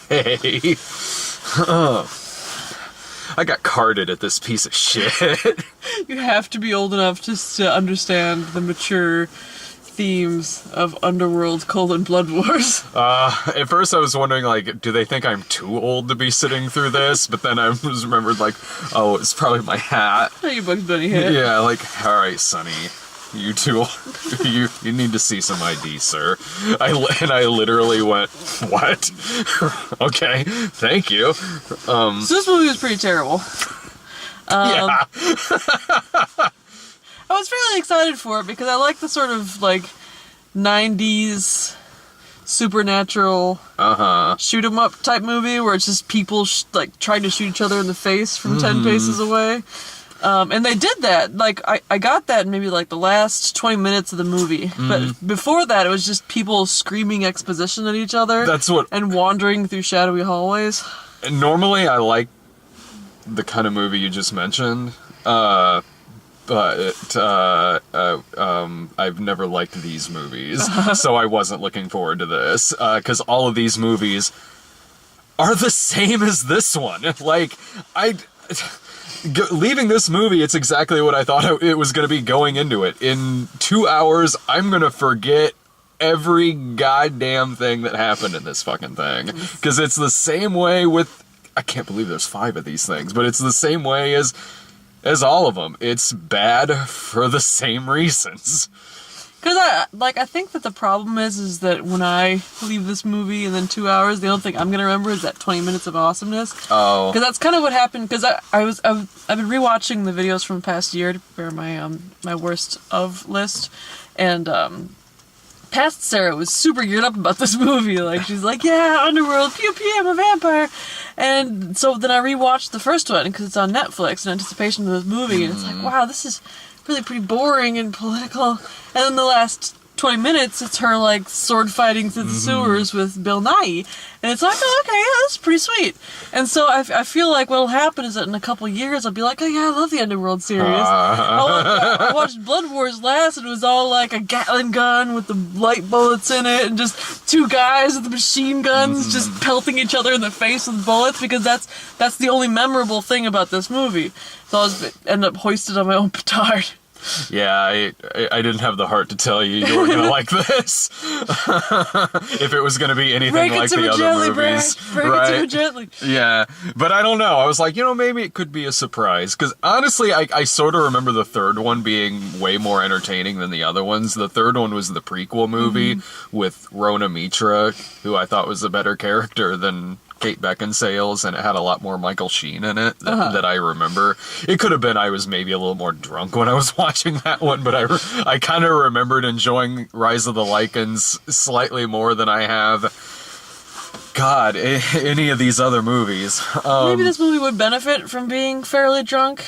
Hey. I got carded at this piece of shit. You have to be old enough just to understand the mature themes of Underworld: Blood Wars. At first I was wondering, like, do they think I'm too old to be sitting through this? But then I was remembered, like, oh, it's probably my hat. Oh, your Bugs Bunny hat. Yeah, like, alright, Sonny. You two, you need to see some ID, sir. I literally went, what? Okay, thank you. So this movie was pretty terrible. Yeah. I was fairly excited for it because I like the sort of, like, 90s supernatural shoot 'em up type movie where it's just people like trying to shoot each other in the face from 10 paces away. And they did that. Like, I got that in maybe like the last 20 minutes of the movie. But before that, it was just people screaming exposition at each other. That's what. And wandering through shadowy hallways. Normally, I like the kind of movie you just mentioned. But I've never liked these movies, so I wasn't looking forward to this, because all of these movies are the same as this one. Like, leaving this movie, it's exactly what I thought it was going to be going into it. In 2 hours, I'm going to forget every goddamn thing that happened in this fucking thing, because it's the same way with, I can't believe there's 5 of these things, but it's the same way as all of them. It's bad for the same reasons. Because I think that the problem is that when I leave this movie and then 2 hours, the only thing I'm going to remember is that 20 minutes of awesomeness. Oh. Because that's kind of what happened, because I've been rewatching the videos from the past year to prepare my worst of list, and past Sarah was super geared up about this movie. Like, she's like, yeah, Underworld, pew pew, I'm a vampire. And so then I rewatched the first one because it's on Netflix in anticipation of this movie, and it's like, wow, this is really pretty boring and political. And then the last 20 minutes, it's her, like, sword fighting through the sewers with Bill Nighy. And it's like, oh, okay, yeah, that's pretty sweet. And so I feel like what'll happen is that in a couple years, I'll be like, oh, yeah, I love the Underworld series. I watched Blood Wars last, and it was all like a Gatling gun with the light bullets in it, and just 2 guys with the machine guns just pelting each other in the face with bullets, because that's the only memorable thing about this movie. So I end up hoisted on my own petard. Yeah, I didn't have the heart to tell you were going to like this. If it was going to be anything like the other movies. Break it to me gently. Yeah, but I don't know. I was like, maybe it could be a surprise. Because honestly, I sort of remember the third one being way more entertaining than the other ones. The third one was the prequel movie with Rona Mitra, who I thought was a better character than Kate Beckinsale's, and it had a lot more Michael Sheen in it that I remember. It could have been I was maybe a little more drunk when I was watching that one, but I kind of remembered enjoying Rise of the Lycans slightly more than I have, God, any of these other movies. Maybe this movie would benefit from being fairly drunk.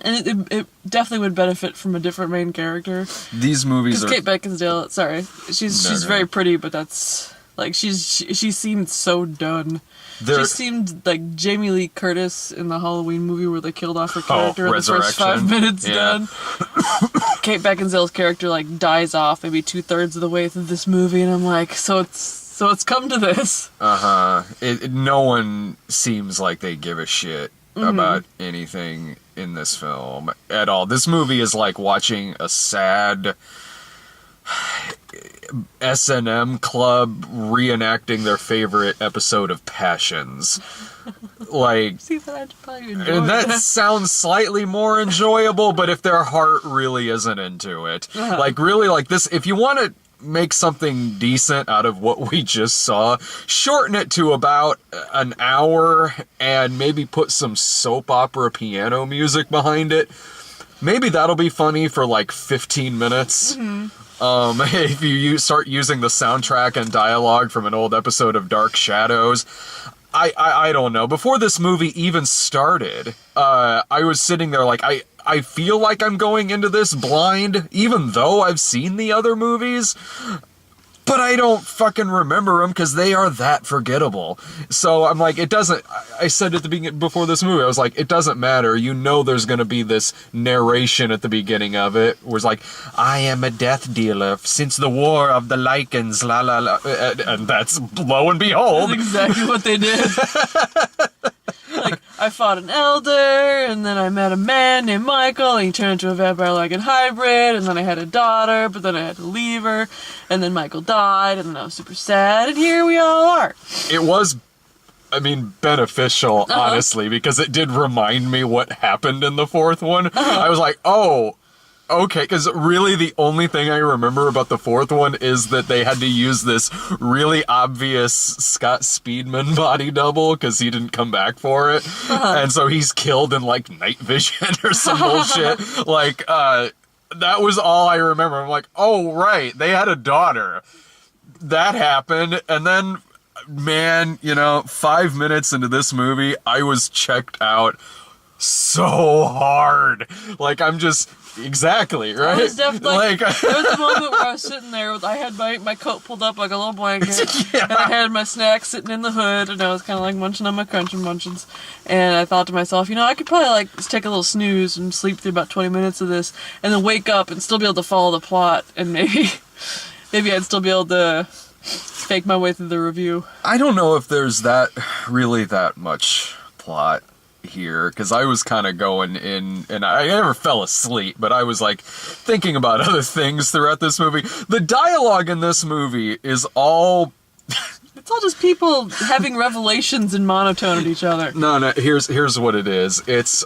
And it definitely would benefit from a different main character. These movies are... Kate Beckinsale, sorry. She's very pretty, but that's... Like, she seemed so done. She seemed like Jamie Lee Curtis in the Halloween movie where they killed off her character in the first 5 minutes done. Kate Beckinsale's character, like, dies off maybe 2/3 of the way through this movie, and I'm like, so it's come to this. No one seems like they give a shit about anything in this film at all. This movie is like watching a sad S&M club reenacting their favorite episode of Passions. Like, see, I'd probably enjoy that sounds slightly more enjoyable, but if their heart really isn't into it, like, really, like this, if you want to make something decent out of what we just saw, shorten it to about an hour and maybe put some soap opera piano music behind it. Maybe that'll be funny for like 15 minutes. If you start using the soundtrack and dialogue from an old episode of Dark Shadows. I don't know. Before this movie even started, I was sitting there like, I feel like I'm going into this blind, even though I've seen the other movies. but I don't fucking remember them because they are that forgettable. So I'm like, it doesn't, I said at the beginning, before this movie, I was like, it doesn't matter. You know there's going to be this narration at the beginning of it, where it's like, I am a death dealer since the War of the Lycans, la la la. And that's, lo and behold. That's exactly what they did. Like, I fought an elder, and then I met a man named Michael, and he turned into a vampire-Lycan hybrid, and then I had a daughter, but then I had to leave her, and then Michael died, and then I was super sad, and here we all are. It was, I mean, beneficial, honestly, because it did remind me what happened in the fourth one. I was like, oh, okay, because really the only thing I remember about the fourth one is that they had to use this really obvious Scott Speedman body double because he didn't come back for it. And so he's killed in, like, night vision or some bullshit. Like, that was all I remember. I'm like, oh, right, they had a daughter. That happened, and then, man, 5 minutes into this movie, I was checked out so hard. Like, I'm just... Exactly, right? I was definitely, like, there was a moment where I was sitting there, I had my coat pulled up like a little blanket, and I had my snacks sitting in the hood, and I was kind of like munching on my Crunch and Munchins, and I thought to myself, I could probably like take a little snooze and sleep through about 20 minutes of this, and then wake up and still be able to follow the plot, and maybe I'd still be able to fake my way through the review. I don't know if there's really that much plot here, because I was kind of going in, and I never fell asleep, but I was like thinking about other things throughout this movie. The dialogue in this movie is all... It's all just people having revelations in monotone at each other. No, here's what it is. It's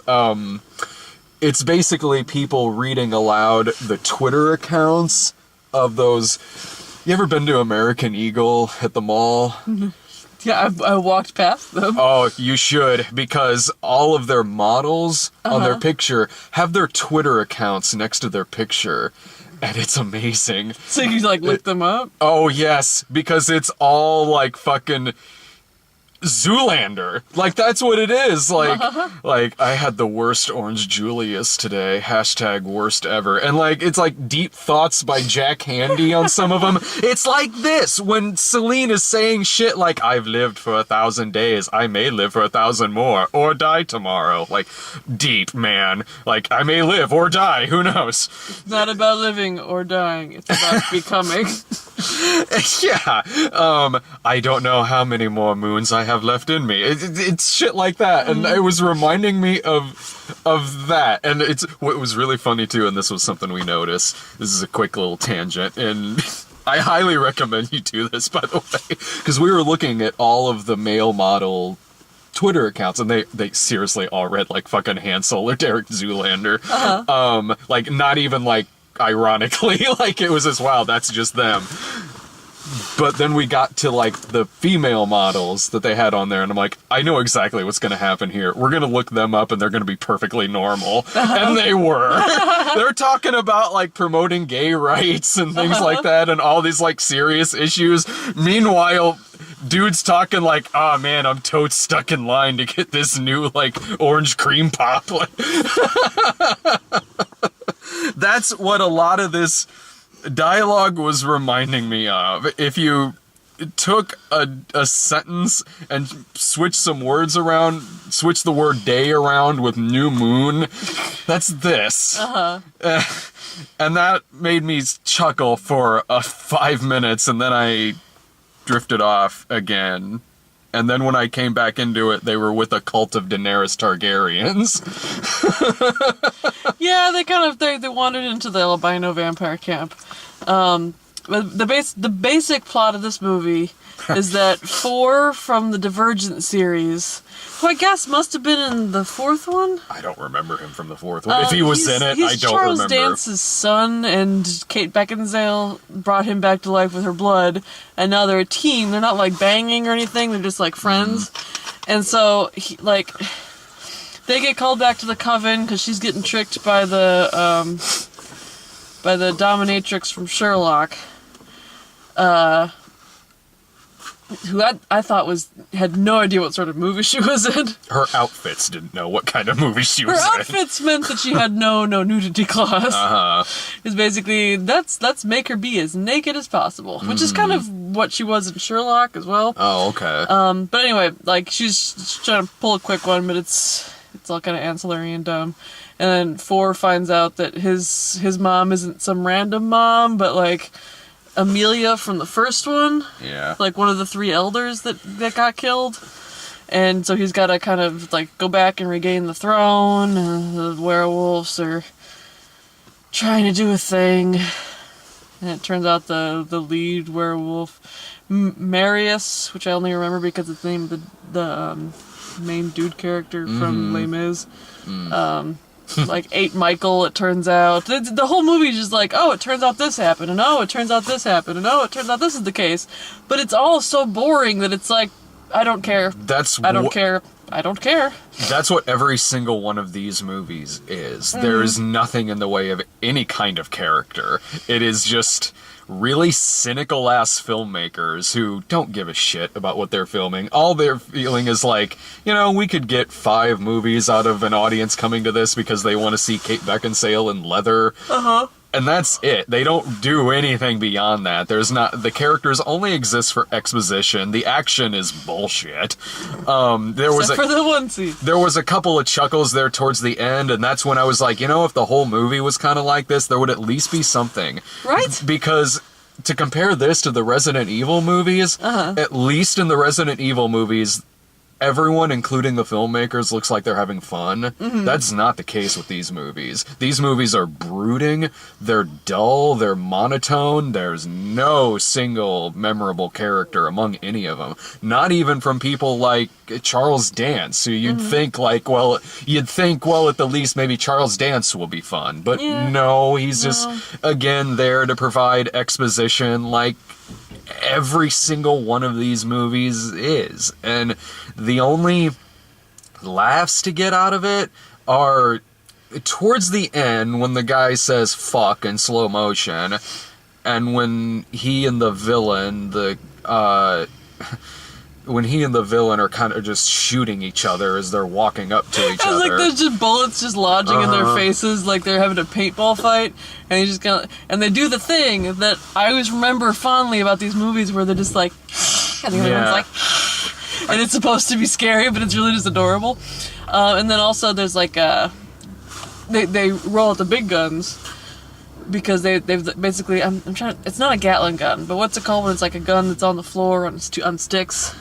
basically people reading aloud the Twitter accounts of those... You ever been to American Eagle at the mall? Yeah, I walked past them. Oh, you should, because all of their models on their picture have their Twitter accounts next to their picture, and it's amazing. So you, like, look them up? Oh, yes, because it's all, like, fucking... Zoolander. Like, that's what it is. Like, I had the worst Orange Julius today. # worst ever. And, like, it's like deep thoughts by Jack Handy on some of them. It's like this, when Celine is saying shit like, I've lived for 1,000 days. I may live for 1,000 more. Or die tomorrow. Like, deep, man. Like, I may live or die. Who knows? It's not about living or dying. It's about becoming. Yeah. I don't know how many more moons I have left in me. It's shit like that, and it was reminding me of that. And it's what was really funny too, and this was something we noticed. This is a quick little tangent, and I highly recommend you do this, by the way, because we were looking at all of the male model Twitter accounts, and they seriously all read like fucking Hansel or Derek Zoolander. Like, not even like ironically, like it was as wow, that's just them. But then we got to, like, the female models that they had on there, and I'm like, I know exactly what's going to happen here. We're going to look them up, and they're going to be perfectly normal. And they were. They're talking about, like, promoting gay rights and things like that, and all these, like, serious issues. Meanwhile, dude's talking like, oh, man, I'm totes stuck in line to get this new, like, orange cream pop. That's what a lot of this dialogue was reminding me of. If you took a sentence and switch some words around, switch the word day around with new moon, that's this. And that made me chuckle for 5 minutes, and then I drifted off again. And then when I came back into it, they were with a cult of Daenerys Targaryens. Yeah, they wandered into the albino vampire camp. But the basic plot of this movie is that 4 from the Divergent series, who I guess must have been in the 4th one? I don't remember him from the 4th one. If he was in it, I don't Charles remember. Dance's son, and Kate Beckinsale brought him back to life with her blood, and now they're a team. They're not, like, banging or anything, they're just, like, friends. And so, they get called back to the Coven because she's getting tricked by the dominatrix from Sherlock. who I thought had no idea what sort of movie she was in. Her outfits didn't know what kind of movie she was in. Her outfits meant that she had no nudity clause. It's basically, let's make her be as naked as possible, which is kind of what she was in Sherlock as well. Oh, okay. But anyway, like, she's trying to pull a quick one, but it's all kind of ancillary and dumb. And then 4 finds out that his mom isn't some random mom, but like Amelia from the first one. Yeah. Like one of the 3 elders that got killed. And so he's got to kind of like go back and regain the throne. The werewolves are trying to do a thing. And it turns out the lead werewolf, Marius, which I only remember because it's the name of the main dude character from Les Mis. Like ate Michael, it turns out. The whole movie is just like, oh, it turns out this happened, and oh, it turns out this happened, and oh, it turns out this is the case. But it's all so boring that it's like, I don't care. I don't care. That's what every single one of these movies is. There is nothing in the way of any kind of character. It is just really cynical-ass filmmakers who don't give a shit about what they're filming. All they're feeling is like, we could get 5 movies out of an audience coming to this because they want to see Kate Beckinsale in leather. And that's it. They don't do anything beyond that. The characters only exist for exposition. The action is bullshit. Except for the one scene. There was a couple of chuckles there towards the end, and that's when I was like, if the whole movie was kind of like this, there would at least be something. Right? Because to compare this to the Resident Evil movies, at least in the Resident Evil movies, everyone, including the filmmakers, looks like they're having fun. That's not the case with these movies. These movies are brooding, they're dull, they're monotone, there's no single memorable character among any of them. Not even from people like Charles Dance, who you'd think, at the least maybe Charles Dance will be fun. But no, he's just, again, there to provide exposition like every single one of these movies is. And the only laughs to get out of it are towards the end when the guy says fuck in slow motion, and when he and the villain are kind of just shooting each other as they're walking up to each other. Like there's just bullets just lodging in their faces, like they're having a paintball fight, and and they do the thing that I always remember fondly about these movies where they're just like, and the other one's like, and it's supposed to be scary, but it's really just adorable. And then also there's like they roll out the big guns. Because they've basically, I'm trying. It's not a Gatling gun, but what's it called when it's like a gun that's on the floor on sticks?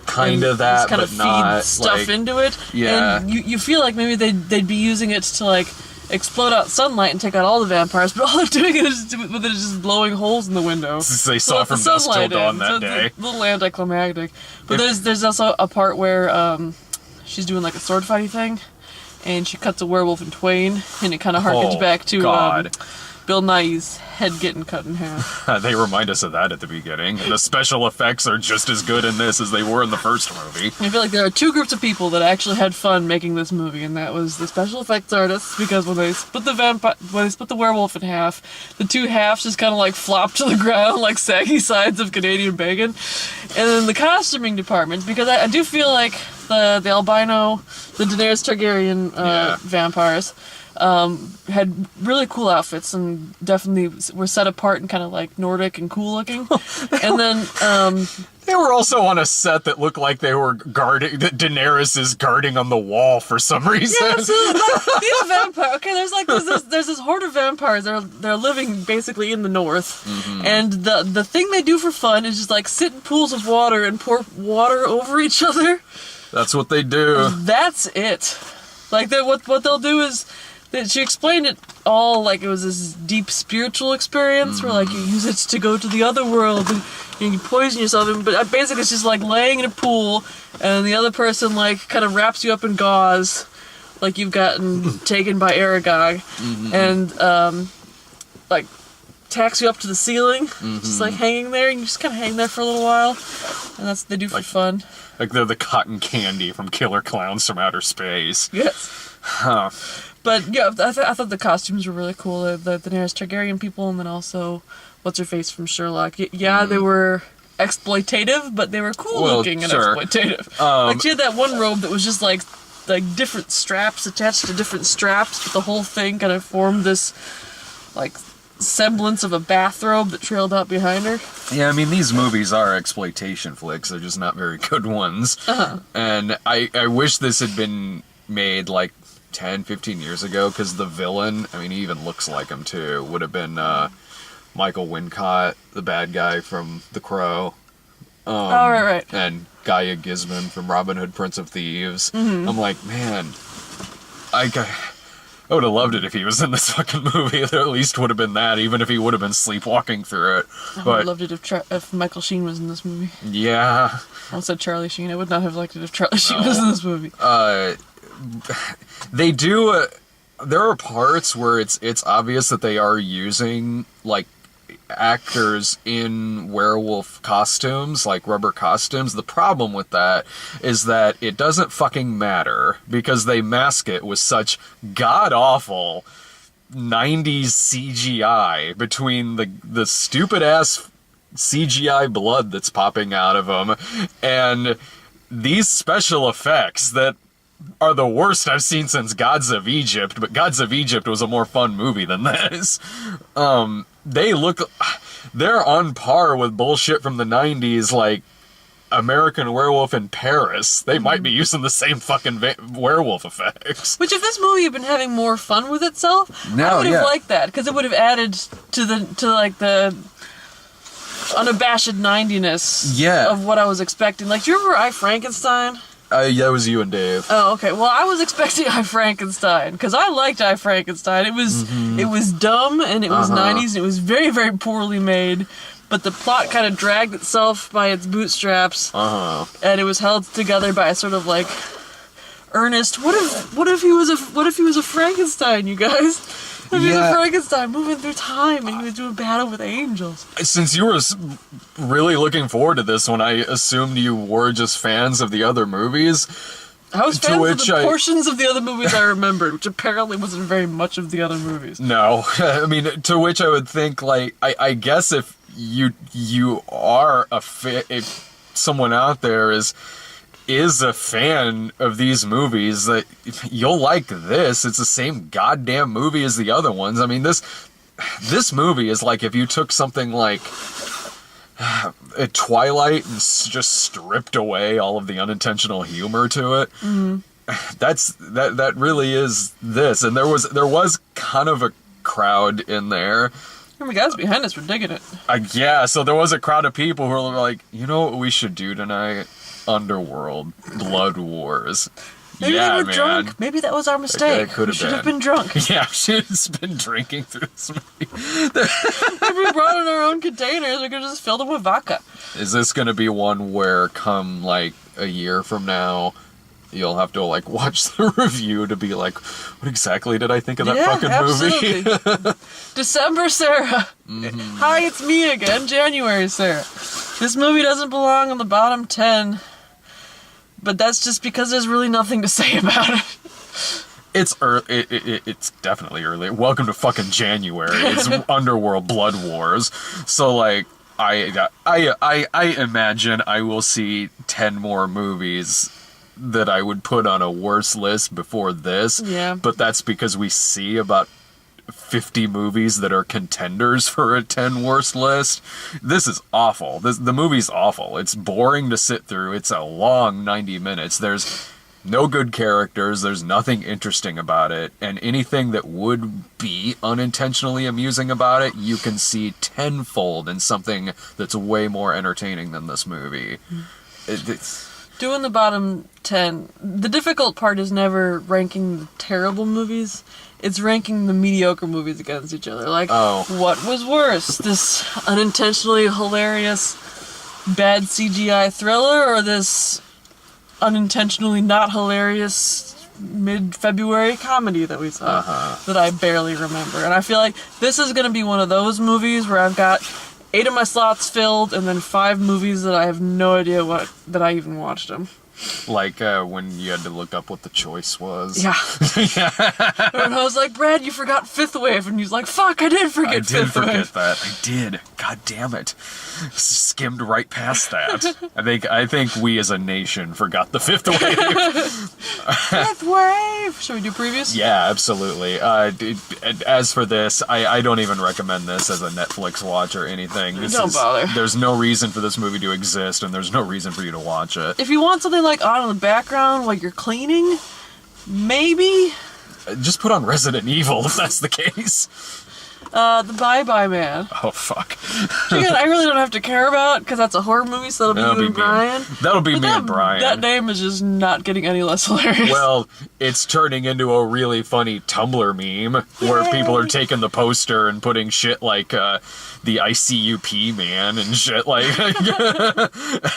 Kind of that, kind but of not feed stuff into it. Yeah. And you feel like maybe they'd be using it to like explode out sunlight and take out all the vampires, but all they're doing is just blowing holes in the window. They saw from dusk till dawn that day. It's a little anticlimactic. But there's also a part where she's doing like a sword fighting thing, and she cuts a werewolf in twain, and it kind of harkens back to Bill Nighy's head getting cut in half. They remind us of that at the beginning. The special effects are just as good in this as they were in the first movie. I feel like there are 2 groups of people that actually had fun making this movie, and that was the special effects artists, because when they split the werewolf in half, the 2 halves just kind of like flop to the ground like saggy sides of Canadian bacon. And then the costuming department, because I do feel like the albino, the Daenerys Targaryen vampires, had really cool outfits and definitely were set apart and kind of like Nordic and cool looking. And then they were also on a set that looked like they were guarding, that Daenerys is guarding on the wall for some reason. Yeah, so like, these vampires. Okay, there's this horde of vampires. They're living basically in the north, and the thing they do for fun is just like sit in pools of water and pour water over each other. That's what they do. That's it. Like what they'll do is. She explained it all like it was this deep spiritual experience where like you use it to go to the other world and you poison yourself. But basically it's just like laying in a pool and the other person like kind of wraps you up in gauze like you've gotten taken by Aragog and like tacks you up to the ceiling, just like hanging there, and you just kind of hang there for a little while, and that's what they do for fun. Like they're the cotton candy from Killer Clowns from Outer Space. Yes. Huh. But yeah, I thought the costumes were really cool. The Daenerys Targaryen people, and then also what's her face from Sherlock. Yeah, they were exploitative, but they were cool looking and exploitative. Like she had that one robe that was just like different straps attached to different straps, but the whole thing kind of formed this like semblance of a bathrobe that trailed out behind her. Yeah, I mean, these movies are exploitation flicks. They're just not very good ones. And I wish this had been made like 10, 15 years ago, because the villain, I mean, he even looks like him too, would have been Michael Wincott, the bad guy from The Crow. Right. And Gaia Gisman from Robin Hood, Prince of Thieves. I'm like, man, I would have loved it if he was in this fucking movie. There at least would have been that, even if he would have been sleepwalking through it. I would have loved it if Michael Sheen was in this movie. Yeah. I said Charlie Sheen. I would not have liked it if Charlie Sheen was in this movie. They do. There are parts where it's obvious that they are using like actors in werewolf costumes, like rubber costumes. The problem with that is that it doesn't fucking matter, because they mask it with such god-awful 90s CGI between the stupid-ass CGI blood that's popping out of them and these special effects that are the worst I've seen since Gods of Egypt, but Gods of Egypt was a more fun movie than this. They're on par with bullshit from the 90s, like American Werewolf in Paris. They might be using the same fucking werewolf effects. Which, if this movie had been having more fun with itself, I would have liked that, because it would have added to the unabashed 90ness of what I was expecting. Like, do you remember I, Frankenstein? That was you and Dave. Oh, okay. Well, I was expecting I, Frankenstein, because I liked I, Frankenstein. It was dumb, and it was 90s, and it was very, very poorly made, but the plot kind of dragged itself by its bootstraps, and it was held together by a sort of, like, earnest, what if he was a Frankenstein, you guys? If he was a Frankenstein moving through time, and he was doing battle with angels. Since you were really looking forward to this one, I assumed you were just fans of the other movies. I was fans of the portions of the other movies I remembered, which apparently wasn't very much of the other movies. No. I mean, to which I would think, like, I guess if you are if someone out there is a fan of these movies, that you'll like this. It's the same goddamn movie as the other ones. I mean, this movie is like if you took something like a Twilight and just stripped away all of the unintentional humor to it. That really is this. And there was kind of a crowd in there. Oh, the guys behind us were digging it. Yeah, so there was a crowd of people who were like, you know what we should do tonight? Underworld, Blood Wars. Maybe they were drunk. Maybe that was our mistake. We should have been drunk. Yeah, we should have been drinking through this movie. If we brought in our own containers, we could have just filled them with vodka. Is this going to be one where, come like a year from now, you'll have to like watch the review to be like, what exactly did I think of that fucking movie? December Sarah. Hi, it's me again, January Sarah. This movie doesn't belong on the bottom 10, but that's just because there's really nothing to say about it. It's early. It's definitely early. Welcome to fucking January. It's Underworld Blood Wars. So like, I imagine I will see 10 more movies that I would put on a worse list before this. Yeah. But that's because we see about 50 movies that are contenders for a 10 worst list. This is awful. The movie's awful. It's boring to sit through. It's a long 90 minutes. There's no good characters. There's nothing interesting about it. And anything that would be unintentionally amusing about it, you can see tenfold in something that's way more entertaining than this movie. It's... Doing the bottom 10, the difficult part is never ranking the terrible movies. It's ranking the mediocre movies against each other. Like, what was worse? This unintentionally hilarious bad CGI thriller, or this unintentionally not hilarious mid-February comedy that we saw that I barely remember? And I feel like this is going to be one of those movies where I've got 8 of my slots filled, and then 5 movies that I have no idea that I even watched them. Like when you had to look up what the choice was. Yeah. And I was like, Brad, you forgot Fifth Wave. And he's like, fuck, I did forget Fifth Wave. I did forget that. I did. God damn it. Skimmed right past that. I think we as a nation forgot the Fifth Wave. Fifth Wave! Should we do previews? Yeah, absolutely. As for this, I don't even recommend this as a Netflix watch or anything. Don't bother. There's no reason for this movie to exist, and there's no reason for you to watch it. If you want something like on in the background while you're cleaning, maybe. Just put on Resident Evil if that's the case. The Bye Bye Man. Oh, fuck. Again, I really don't have to care about, because that's a horror movie, so that'll be you and Brian. That'll be me and Brian. That name is just not getting any less hilarious. Well, it's turning into a really funny Tumblr meme where people are taking the poster and putting shit like the ICUP man and shit like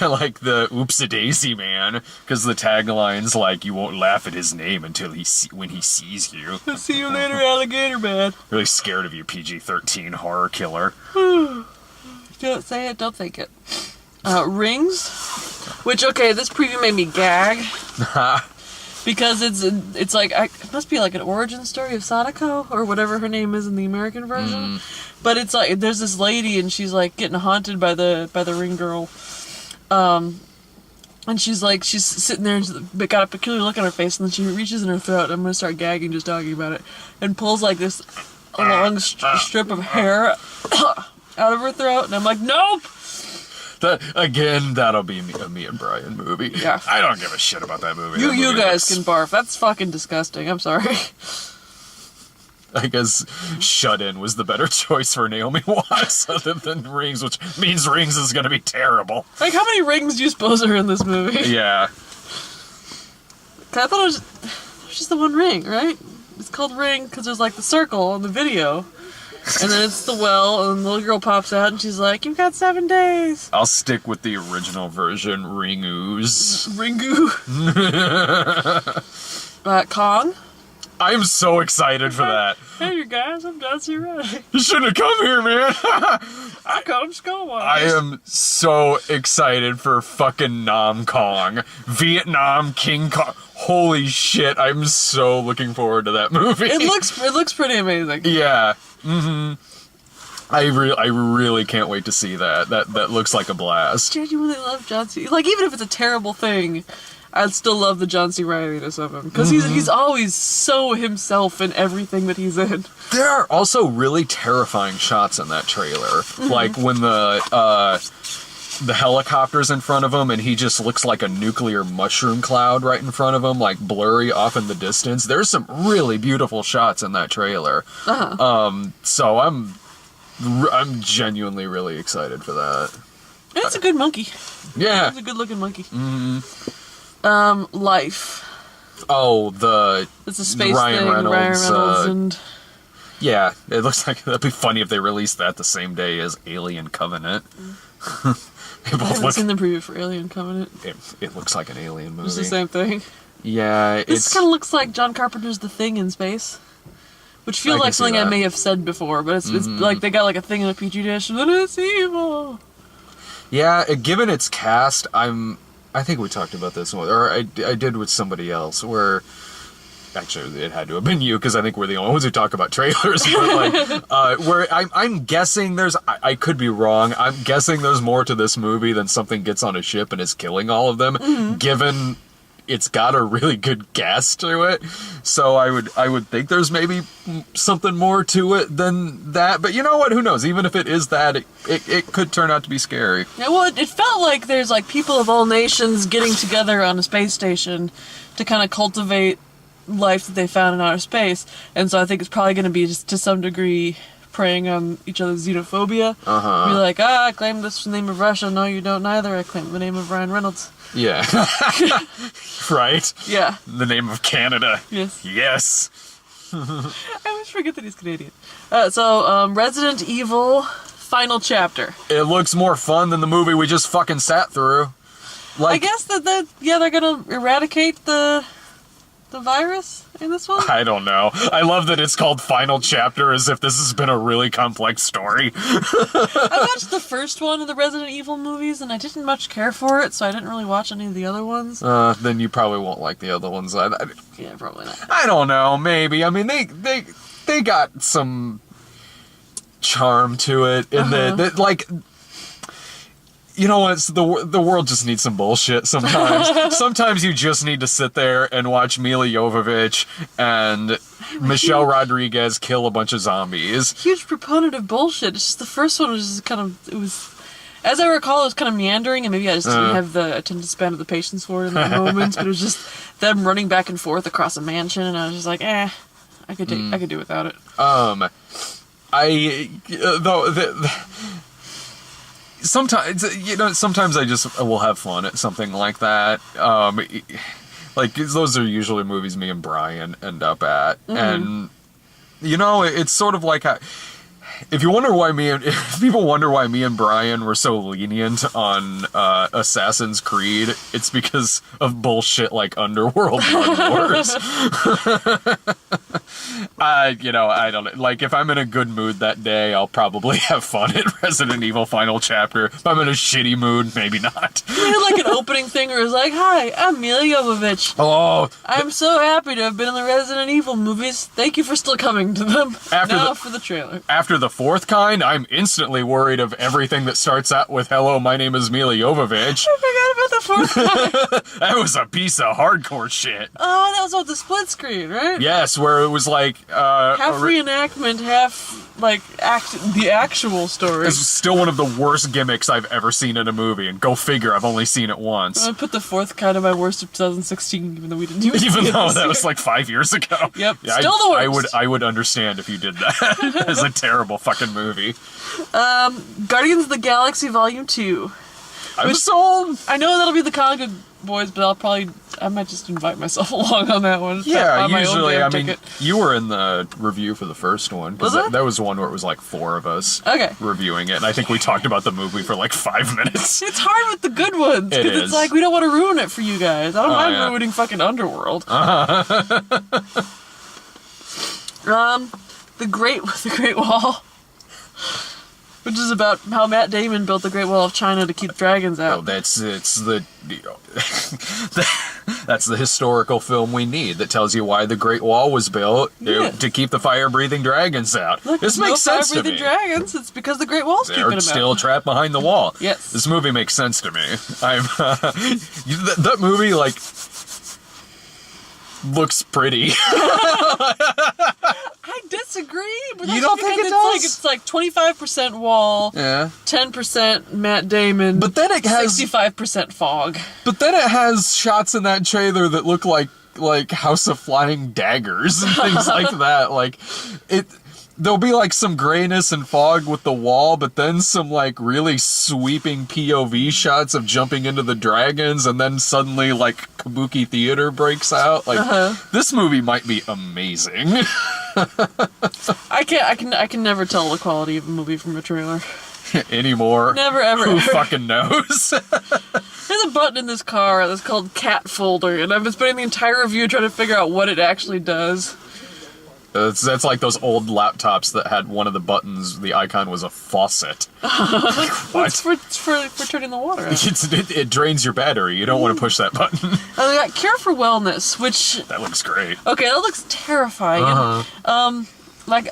like the Oops-a-Daisy man, because the tagline's like, you won't laugh at his name until when he sees you. See you later, alligator man. Really scared of you, PG-13 horror killer. Don't say it, don't think it. Rings, which, okay, this preview made me gag. Because it's like, it must be like an origin story of Sadako, or whatever her name is in the American version. But it's like, there's this lady, and she's like getting haunted by the ring girl. And she's sitting there, and she's got a peculiar look on her face, and then she reaches in her throat, and I'm gonna start gagging just talking about it, and pulls like this long strip of hair out of her throat, and I'm like, nope! That'll be a me and Brian movie. Yeah. I don't give a shit about that movie. You guys can barf. That's fucking disgusting. I'm sorry. I guess Shut In was the better choice for Naomi Watts other than Rings, which means Rings is gonna be terrible. Like, how many rings do you suppose are in this movie? Yeah. I thought it was just the one ring, right? It's called Ring because there's like the circle in the video. And then it's the well, and the little girl pops out, and she's like, you've got 7 days. I'll stick with the original version, Ringoos. Ringu. Kong. I'm so excited for that. Hey, you guys, I'm Dancing Ray. You shouldn't have come here, man. I come Skullwise. I am so excited for fucking Nam Kong. Vietnam King Kong. Holy shit, I'm so looking forward to that movie. It looks pretty amazing. Yeah. I really can't wait to see that. That looks like a blast. I genuinely love John C. Like, even if it's a terrible thing, I'd still love the John C. Reilly-ness of him. Because he's always so himself in everything that he's in. There are also really terrifying shots in that trailer. Like when the helicopter's in front of him and he just looks like a nuclear mushroom cloud right in front of him, like blurry off in the distance. There's some really beautiful shots in that trailer. So I'm genuinely really excited for that. It's a good monkey. Yeah. It's a good looking monkey. Life. Oh, it's a space thing, Ryan Reynolds and... Yeah, it looks like that'd be funny if they released that the same day as Alien Covenant. I haven't seen the preview for Alien Covenant. It looks like an Alien movie. It's the same thing. Yeah, this kind of looks like John Carpenter's The Thing in space, which feels like something I may have said before, but it's like they got like a thing in a petri dish and then it's evil. Yeah, given its cast, I think we talked about this one, or I did with somebody else, where actually it had to have been you because I think we're the only ones who talk about trailers. But like, where I'm guessing I could be wrong. I'm guessing there's more to this movie than something gets on a ship and is killing all of them. Given it's got a really good gas to it, so I would think there's maybe something more to it than that. But you know what? Who knows? Even if it is that, it could turn out to be scary. Yeah, well, it felt like there's like people of all nations getting together on a space station to kind of cultivate life that they found in outer space, and so I think it's probably going to be just to some degree preying on each other's xenophobia. Be like, I claim this in the name of Russia. No, you don't either. I claim the name of Ryan Reynolds. Yeah. Right? Yeah. The name of Canada. Yes. Yes. I always forget that he's Canadian. So, Resident Evil Final Chapter. It looks more fun than the movie we just fucking sat through. Like, I guess that they're gonna eradicate the the virus in this one? I don't know. I love that it's called Final Chapter, as if this has been a really complex story. I watched the first one of the Resident Evil movies, and I didn't much care for it, so I didn't really watch any of the other ones. Then you probably won't like the other ones. Yeah, probably not. I don't know. Maybe. I mean, they got some charm to it in that, like. You know what? The world just needs some bullshit sometimes. Sometimes you just need to sit there and watch Mila Jovovich and Michelle Rodriguez kill a bunch of zombies. Huge proponent of bullshit. It's just the first one was just kind of, it was, as I recall, it was kind of meandering, and maybe I just didn't have the attention span of the patience for it in that moment. But it was just them running back and forth across a mansion, and I was just like, I could do without it. Sometimes I just will have fun at something like that. Like, those are usually movies me and Brian end up at. And, it's sort of like... If people wonder why me and Brian were so lenient on Assassin's Creed, it's because of bullshit like Underworld Blood Wars. I don't like, if I'm in a good mood that day, I'll probably have fun at Resident Evil Final Chapter. If I'm in a shitty mood, maybe not. We had like an opening thing where it was like, "Hi, I'm Mila Jovovich. Oh, I'm so happy to have been in the Resident Evil movies. Thank you for still coming to them." For the trailer. After the fourth kind, I'm instantly worried of everything that starts out with "Hello, my name is Mila Jovovich." I forgot about the fourth kind. That was a piece of hardcore shit. Oh, that was on the split screen, right? Yes, where it was like half reenactment, half like the actual story. It's still one of the worst gimmicks I've ever seen in a movie, and go figure, I've only seen it once. I put the fourth kind of my worst of 2016, even though we didn't even though that was like 5 years ago. Yep, yeah, still the worst. I would understand if you did that. It's a terrible fucking movie. Guardians of the Galaxy Volume 2. I'm sold. I know that'll be the Comic Boys, but I might just invite myself along on that one. Yeah, usually, I mean, you were in the review for the first one. Was it? That was one where it was like 4 of us reviewing it, and I think we talked about the movie for like 5 minutes. It's hard with the good ones, because it's like, we don't want to ruin it for you guys. I don't mind ruining fucking Underworld. The Great Wall. Which is about how Matt Damon built the Great Wall of China to keep dragons out. Oh, that's the historical film we need that tells you why the Great Wall was built to keep the fire-breathing dragons out. Look, this makes sense to me. Fire-breathing dragons. It's because the Great Wall's keeping them out. They're still trapped behind the wall. Yes. This movie makes sense to me. That movie looks pretty. I disagree. But you don't think it does? It's like 25% wall, 10% Matt Damon, but then it has 65% fog. But then it has shots in that trailer that look like House of Flying Daggers and things like that. Like there'll be like some grayness and fog with the wall, but then some like really sweeping POV shots of jumping into the dragons, and then suddenly like kabuki theater breaks out. Like this movie might be amazing. I can never tell the quality of a movie from a trailer anymore. Never ever. Who fucking knows? There's a button in this car that's called Cat Folder, and I've been spending the entire review trying to figure out what it actually does. That's like those old laptops that had one of the buttons, the icon was a faucet. Like, what? It's for turning the water out. It drains your battery. You don't want to push that button. And we got Cure for Wellness, which... That looks great. Okay, that looks terrifying. Like,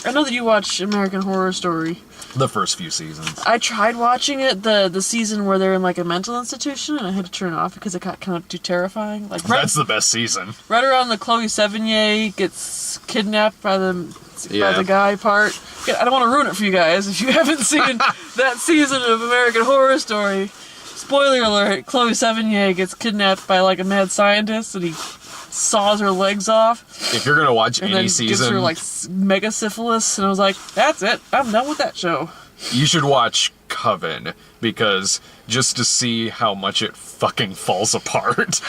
I know that you watch American Horror Story. The first few seasons. I tried watching it, the season where they're in like a mental institution, and I had to turn it off because it got kind of too terrifying. Like that's the best season. Right around the Chloe Sevigny gets kidnapped by the guy part. I don't want to ruin it for you guys if you haven't seen that season of American Horror Story. Spoiler alert: Chloe Sevigny gets kidnapped by like a mad scientist, and he saws her legs off. If you're gonna watch and any then season, gives her like mega syphilis, and I was like, "That's it. I'm done with that show." You should watch Coven, because just to see how much it fucking falls apart.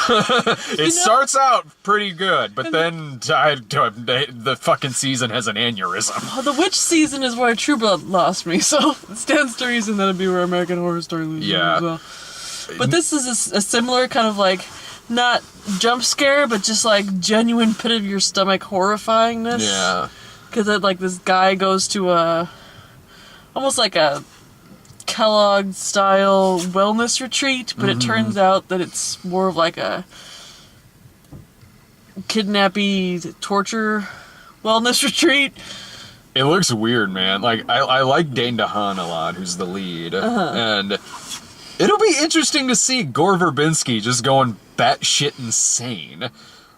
It starts out pretty good, but then the fucking season has an aneurysm. Well, the witch season is where True Blood lost me, so it stands to reason that'd be where American Horror Story loses me as well. But this is a similar kind of like not jump scare, but just like genuine pit of your stomach horrifyingness. Yeah. Because like this guy goes to almost like a Kellogg style wellness retreat, but it turns out that it's more of like a kidnappy torture wellness retreat. It looks weird, man. Like, I like Dane DeHaan a lot, who's the lead. And it'll be interesting to see Gore Verbinski just going batshit insane.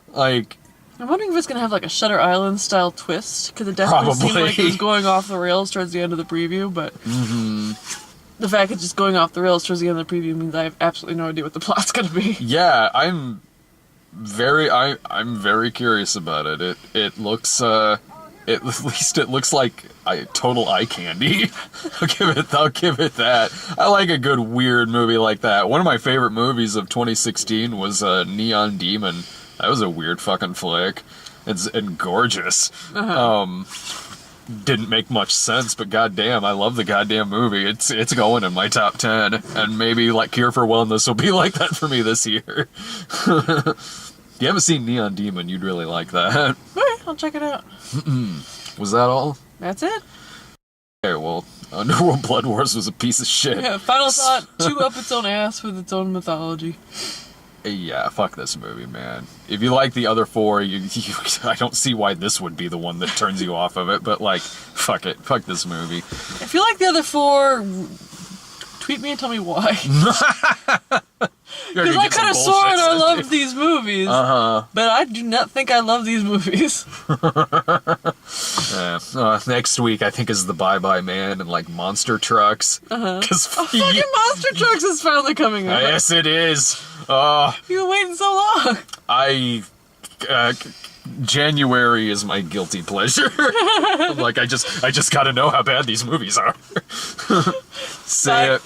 Like, I'm wondering if it's going to have like a Shutter Island style twist, because it definitely seemed like it was going off the rails towards the end of the preview, but the fact it's just going off the rails towards the end of the preview means I have absolutely no idea what the plot's going to be. Yeah, I'm very curious about it. It looks at least it looks like total eye candy. I'll give it that. I like a good weird movie like that. One of my favorite movies of 2016 was Neon Demon. That was a weird fucking flick. And gorgeous. Didn't make much sense, but goddamn, I love the goddamn movie. It's going in my top 10, and maybe like Cure for Wellness will be like that for me this year. If you haven't seen Neon Demon, you'd really like that. Alright, I'll check it out. Was that all? That's it. Okay, well, Underworld Blood Wars was a piece of shit. Yeah, final thought, chew up its own ass with its own mythology. Yeah, fuck this movie, man. If you like the other four, I don't see why this would be the one that turns you off of it, but like, fuck it. Fuck this movie. If you like the other four, tweet me and tell me why. Because I could have sworn I loved these movies, but I do not think I love these movies. Next week, I think, is the Bye Bye Man and like Monster Trucks. Because fucking Monster Trucks is finally coming out. Yes, it is. You've been waiting so long. January is my guilty pleasure. Like, I just gotta know how bad these movies are. Say it.